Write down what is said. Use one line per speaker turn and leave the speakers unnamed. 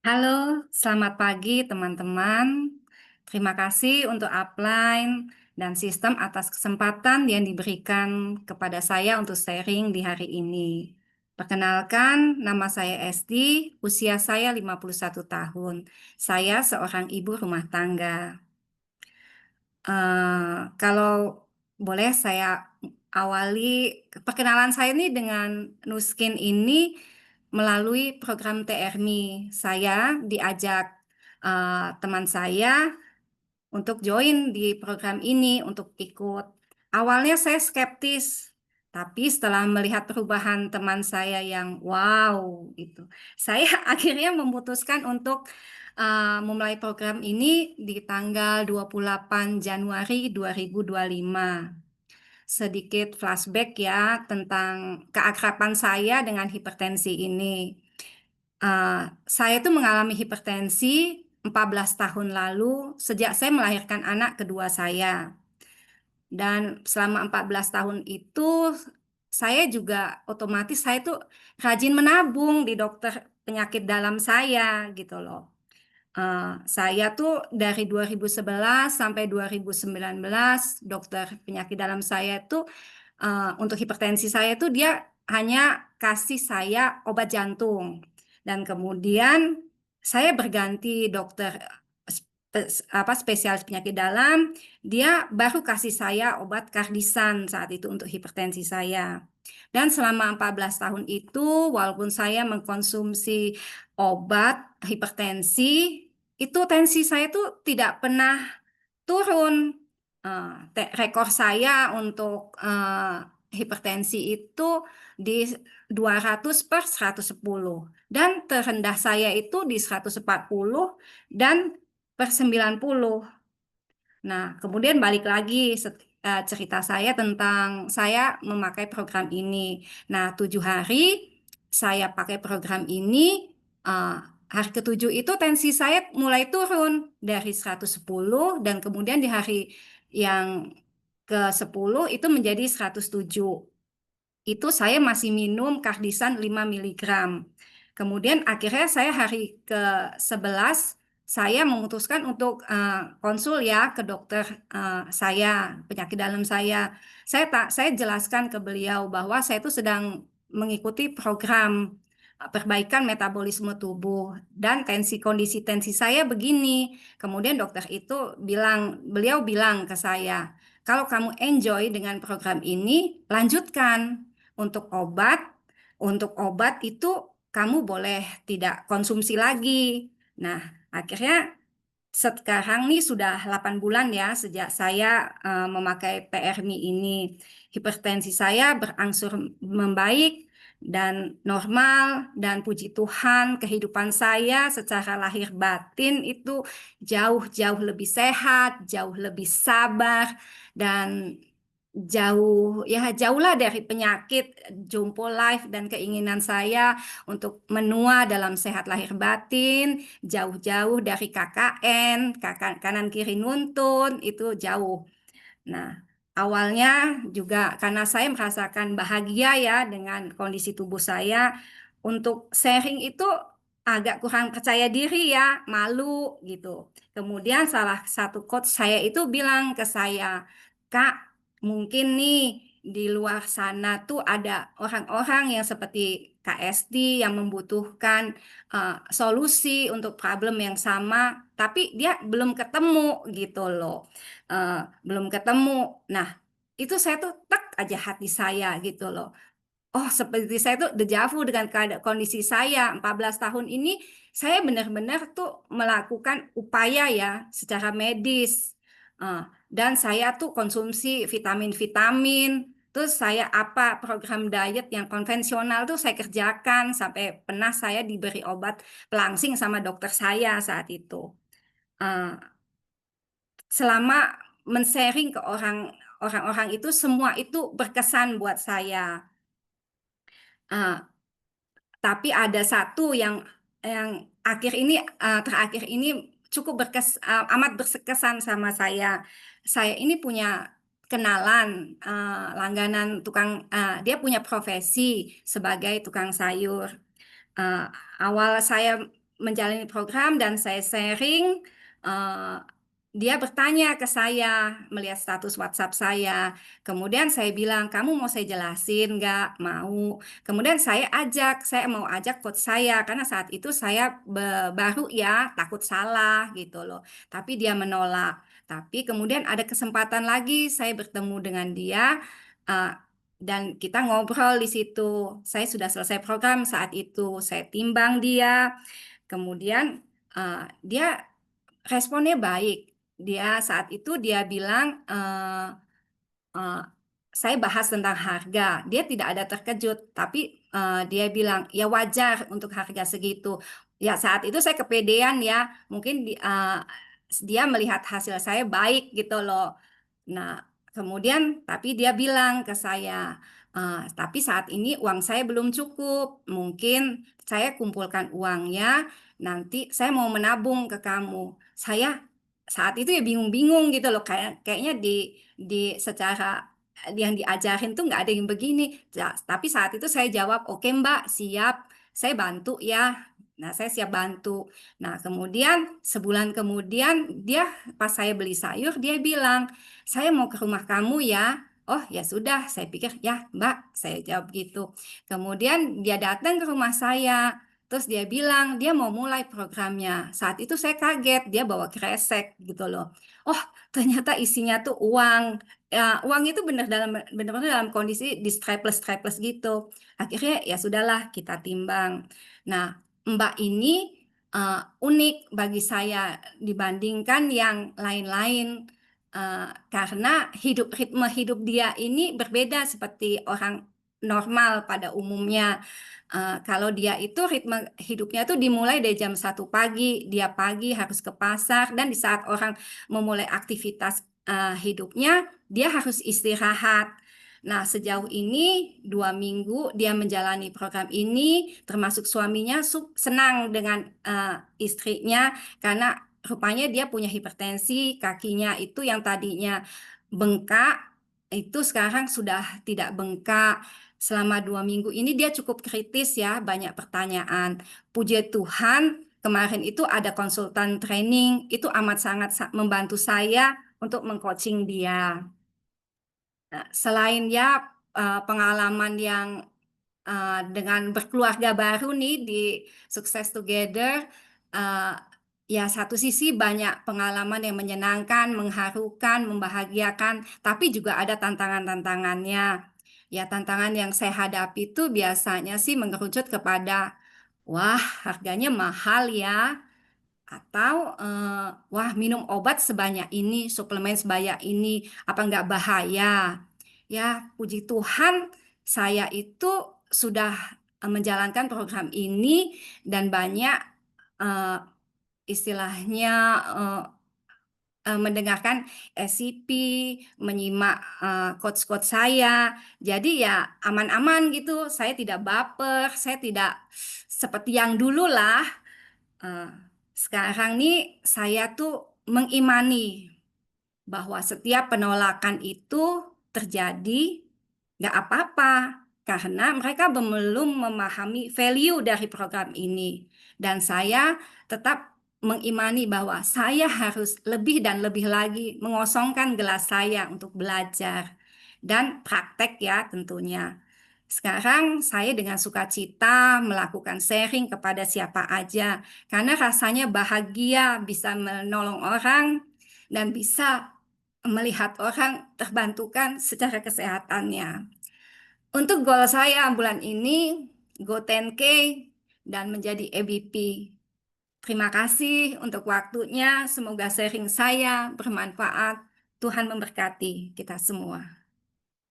Halo, selamat pagi teman-teman. Terima kasih untuk upline dan sistem atas kesempatan yang diberikan kepada saya untuk sharing di hari ini. Perkenalkan, nama saya Esti, usia saya 51 tahun. Saya seorang ibu rumah tangga. Kalau boleh saya awali perkenalan saya ini dengan Nuskin ini melalui program TRMI. Saya diajak teman saya untuk join di program ini, untuk ikut. Awalnya saya skeptis, tapi setelah melihat perubahan teman saya yang wow, gitu, saya akhirnya memutuskan untuk memulai program ini di tanggal 28 Januari 2025. Sedikit flashback ya tentang keakraban saya dengan hipertensi ini. Saya itu mengalami hipertensi 14 tahun lalu sejak saya melahirkan anak kedua saya. Dan selama 14 tahun itu saya juga otomatis saya itu rajin menabung di dokter penyakit dalam saya gitu loh. Saya tuh dari 2011 sampai 2019 dokter penyakit dalam saya itu untuk hipertensi saya itu dia hanya kasih saya obat jantung dan kemudian saya berganti dokter spesialis penyakit dalam, dia baru kasih saya obat kardisan saat itu untuk hipertensi saya. Dan selama 14 tahun itu walaupun saya mengkonsumsi obat hipertensi, itu tensi saya itu tidak pernah turun. Rekor saya untuk hipertensi itu di 200 per 110 dan terendah saya itu di 140 dan per 90. Nah, kemudian balik lagi cerita saya tentang saya memakai program ini. Nah, 7 hari saya pakai program ini, eh, hari ketujuh itu tensi saya mulai turun dari 110 dan kemudian di hari yang ke-10 itu menjadi 107. Itu saya masih minum kardisan 5 miligram. Kemudian akhirnya saya hari ke-11 saya memutuskan untuk konsul ya ke dokter saya, penyakit dalam saya. Saya jelaskan ke beliau bahwa saya itu sedang mengikuti program perbaikan metabolisme tubuh dan kondisi tensi saya begini. Kemudian dokter itu beliau bilang ke saya, kalau kamu enjoy dengan program ini, lanjutkan. Untuk obat itu kamu boleh tidak konsumsi lagi. Nah, akhirnya sekarang nih sudah 8 bulan ya sejak saya memakai PRMI ini. Hipertensi saya berangsur membaik dan normal dan puji Tuhan kehidupan saya secara lahir batin itu jauh-jauh lebih sehat, jauh lebih sabar dan jauhlah dari penyakit jompo life dan keinginan saya untuk menua dalam sehat lahir batin, jauh-jauh dari KKN, kakak kanan kiri nuntun, itu jauh. Nah, awalnya juga karena saya merasakan bahagia ya dengan kondisi tubuh saya, untuk sharing itu agak kurang percaya diri ya, malu gitu. Kemudian salah satu coach saya itu bilang ke saya, Kak, mungkin nih di luar sana tuh ada orang-orang yang seperti Kak Esti yang membutuhkan solusi untuk problem yang sama, tapi dia belum ketemu gitu loh. Belum ketemu. Nah, itu saya tuh tek aja hati saya gitu loh. Oh, seperti saya tuh dejavu dengan kondisi saya 14 tahun ini, saya benar-benar tuh melakukan upaya ya secara medis. Dan saya tuh konsumsi vitamin-vitamin, terus saya apa program diet yang konvensional tuh saya kerjakan sampai pernah saya diberi obat pelangsing sama dokter saya saat itu. Eh, Selama men-sharing ke orang-orang itu semua itu berkesan buat saya. Ah, tapi ada satu yang terakhir ini cukup amat berkesan sama saya. Saya ini punya kenalan langganan dia punya profesi sebagai tukang sayur. Eh, Awal saya menjalani program dan saya sharing, eee, dia bertanya ke saya, melihat status WhatsApp saya. Kemudian saya bilang, "Kamu mau saya jelasin nggak?" "Mau." Kemudian saya mau ajak coach saya, karena saat itu saya baru ya, takut salah gitu loh. Tapi dia menolak. Tapi kemudian ada kesempatan lagi saya bertemu dengan dia, eee, dan kita ngobrol di situ. Saya sudah selesai program saat itu, saya timbang dia, kemudian, dia responnya baik. Dia saat itu dia bilang, Eee, saya bahas tentang harga, dia tidak ada terkejut, tapi, dia bilang, "Ya wajar untuk harga segitu." Ya saat itu saya kepedean ya, mungkin dia melihat hasil saya baik gitu loh. Nah, kemudian tapi dia bilang ke saya, "Tapi saat ini uang saya belum cukup, mungkin saya kumpulkan uangnya, nanti saya mau menabung ke kamu." Saya saat itu ya bingung-bingung gitu loh, kayaknya di secara yang diajarin tuh nggak ada yang begini. Tapi saat itu saya jawab, "Oke Mbak, siap, saya bantu ya." Nah, saya siap bantu. Nah, kemudian sebulan kemudian pas saya beli sayur, dia bilang, "Saya mau ke rumah kamu ya." Oh, ya sudah, saya pikir, "Ya Mbak," saya jawab gitu. Kemudian dia datang ke rumah saya, terus dia bilang dia mau mulai programnya. Saat itu saya kaget, dia bawa kresek gitu loh. Oh, ternyata isinya tuh uang. Ya, uang itu benar-benar dalam kondisi di-strapless-strapless gitu. Akhirnya ya sudahlah kita timbang. Nah, Mbak ini, unik bagi saya dibandingkan yang lain-lain, karena ritme hidup dia ini berbeda seperti orang normal pada umumnya. Kalau dia itu ritme hidupnya tuh dimulai dari jam 1 pagi, dia pagi harus ke pasar dan di saat orang memulai aktivitas, hidupnya, dia harus istirahat. Nah, sejauh ini 2 minggu dia menjalani program ini, termasuk suaminya senang dengan, istrinya karena rupanya dia punya hipertensi, kakinya itu yang tadinya bengkak, itu sekarang sudah tidak bengkak. Selama 2 minggu ini dia cukup kritis ya, banyak pertanyaan. Puji Tuhan, kemarin itu ada konsultan training, itu amat sangat membantu saya untuk meng-coaching dia. Nah, selain ya, pengalaman yang, dengan berkeluarga baru nih di Sukses Together, eee, ya satu sisi banyak pengalaman yang menyenangkan, mengharukan, membahagiakan, tapi juga ada tantangan-tantangannya. Ya tantangan yang saya hadapi itu biasanya sih mengerucut kepada, "Wah harganya mahal ya." Atau, "Wah minum obat sebanyak ini, suplemen sebanyak ini, apa nggak bahaya?" Ya puji Tuhan saya itu sudah, menjalankan program ini dan banyak, eee, istilahnya, eee mendengarkan SCP, menyimak, coach-coach saya. Jadi ya aman-aman gitu, saya tidak baper, saya tidak seperti yang dululah. Eee, Sekarang nih saya tuh mengimani bahwa setiap penolakan itu terjadi, nggak apa-apa, karena mereka belum memahami value dari program ini. Dan saya tetap mengimani bahwa saya harus lebih dan lebih lagi mengosongkan gelas saya untuk belajar dan praktek ya tentunya. Sekarang saya dengan sukacita melakukan sharing kepada siapa aja, karena rasanya bahagia bisa menolong orang dan bisa melihat orang terbantukan secara kesehatannya. Untuk goal saya bulan ini, go 10K dan menjadi EBP. Terima kasih untuk waktunya, semoga sharing saya bermanfaat. Tuhan memberkati kita semua.